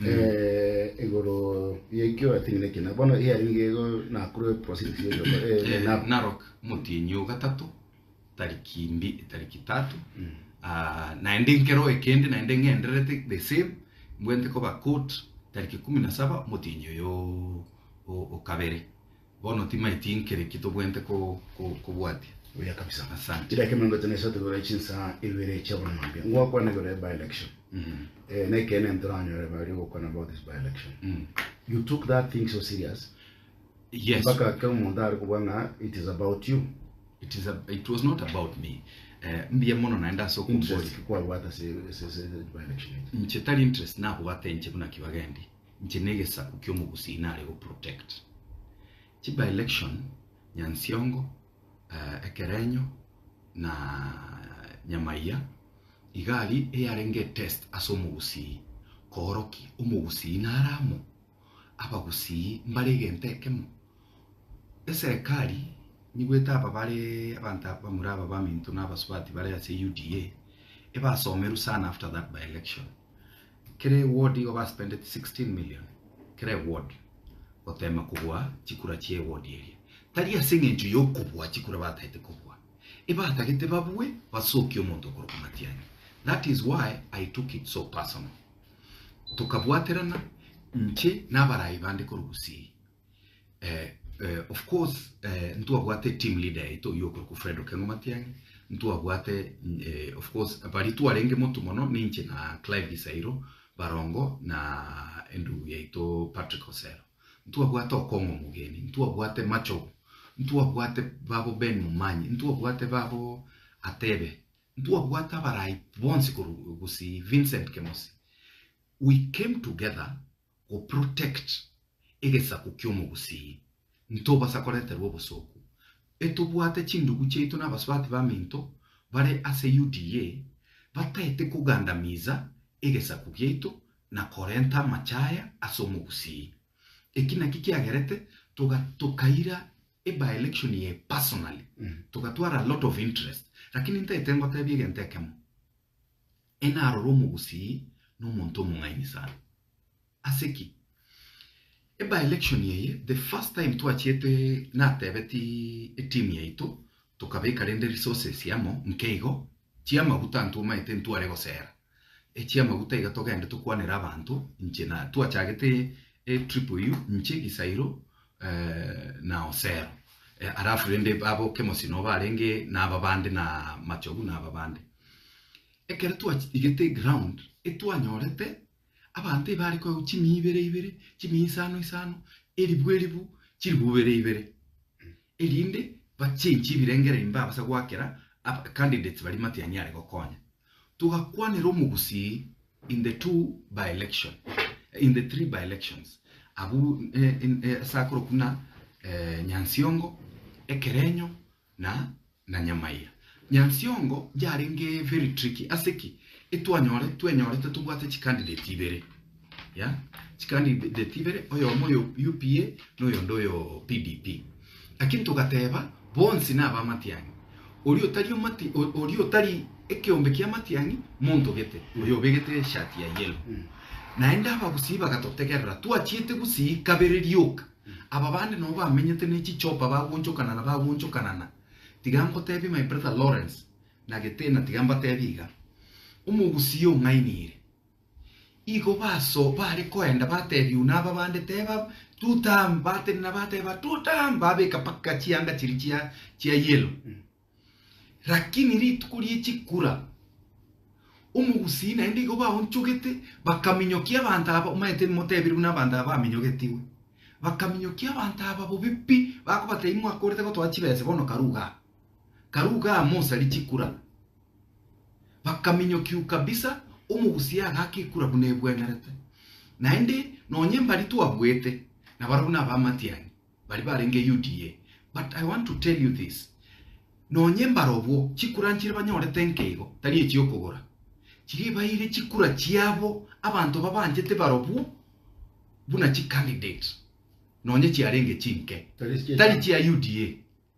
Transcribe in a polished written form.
Egoro yekyo atinne kina bono hearing na kure process yo Narok mutinyo gatatu tariki 3 naende nkero ekende naende ngenderete the same mwente ko bakut tariki 17 mutinyo yo o kabere bono tima itinkere kito bwente ko bwati oya kabisa asante ila kama ngote nesa to gore chinsa ilwere chabona mambia ngwa kwa na gore by election na kene ndranyo re go kwa about this by election you took that thing so serious? Yes, baka kama ndar kubanga it is about you. It was not about me. Mbia mono naenda so kubodi kwa wata se by election nchitali interest na wata nche kuna Kibagendi nchenegesa kukyomo gusinale go protect chi by election Nyansiongo Ekerenyo na Nyamira igali eyarenge test asomugusi koroki umugusi naramo abagusi mbalege ntekemo eserikali nigweta ababale abantu bamuraba baminto n'abaswati bare ya UDA eba someru sana after that by election kere ward over spent 16 million kere ward otema kubwa chikura chie ward area tari asinge nju yokubwa chikura batahite kubwa eba atagete babwe basoki omuntu koro kumatiani. That is why I took it so personal. Tukabwaterana nche nabarayi bande korugusi of course ntu abwate team leader ito yoko ku Fredo Kengomatiani ntu abwate of course bari tu arenge motu mono ninche na Clive Gisairo Barongo na endu yeito Patrick Osero ntu abwate Okongo Mugeni ntu abwate Macho ntu abwate babo Ben Mumanyi ntu abwate babo Atebe ntu abwate barayi bonse korugusi Vincent Kemosi. We came together to protect egesa kukyomo gusi ntoba sakorete robosoku etubwate chindugu cheito n'abaswati baminto bare ase UDA batete kugandamiza egesa kugyeito na korenta machaya asomo gusi ekina kikiagerete tukaira by election ye personally tukatwara a lot of interest lakini ntaitengo tabiege ntekemo enaro romo gusi no monto mungaini sana aseki by election yeye the first time tuachiete na tebeti team yeito tukabeka rende resources yamo nkeigo chiama gutantu maite ntuare gosera chiama gutaiga togende tukwanera abantu nchena tuachagete triple U nche Gisairo na Osero arafu rende babo Kemosi no barenge na babande na Machogu na babande ekere tuachigete ground etwanyorete abante bari ko chimi ibere chimi isano eribweribu chiribubere ibere erinde bachenchi birengere imba basa gwakera candidates bari matianya ari gokonya tugakwanira umugusi in the 3 by elections abu sakro kuna Nyansiongo Ekerenyo na Nyamira. Nyansiongo jarenge very tricky aseki twenyorete tubwate chikandidate ibere ya chikandidate ibere oyo moyo UPA noyo ndoyo PDP lakini tugateba bonsi naba matiangi oli otari ekiombe kia matiangi muntu gete oyo begete shati ya yellow naenda bagusiba gatotegerera tuachiete gusi kabererioka ababande no bamenyete nechichopa bagunchokanana tigambo tebi my brother Lawrence na getena tigamba tebiga umugusiyo ngainire igo baso bari koenda batebi unaba bande teba tutambate na bateba tutambabe kapaka chianga chirichia chia yelo lakini ritukuri chikura umugusi na ndigo ba onchugete bakaminyokia bantaba umaite motebi unabanda baminyogetiwe bakaminyokia bantaba bobipi bakobate imwa korete ko twachibese bono karuga mosa lichikura bakaminyokiu kabisa umugusia gakikura bunebwenerete naende nonye mbali tu abwete na baruna bamatiani bari barenge UDA. But I want to tell you this, nonye mbarobo chikura nchire banyorete nkeigo tari ekiyokogora kiri bayire chikura chiabo abantu babanjete barobo buna chi candidate nonye chiarenge chinke tari chia UDA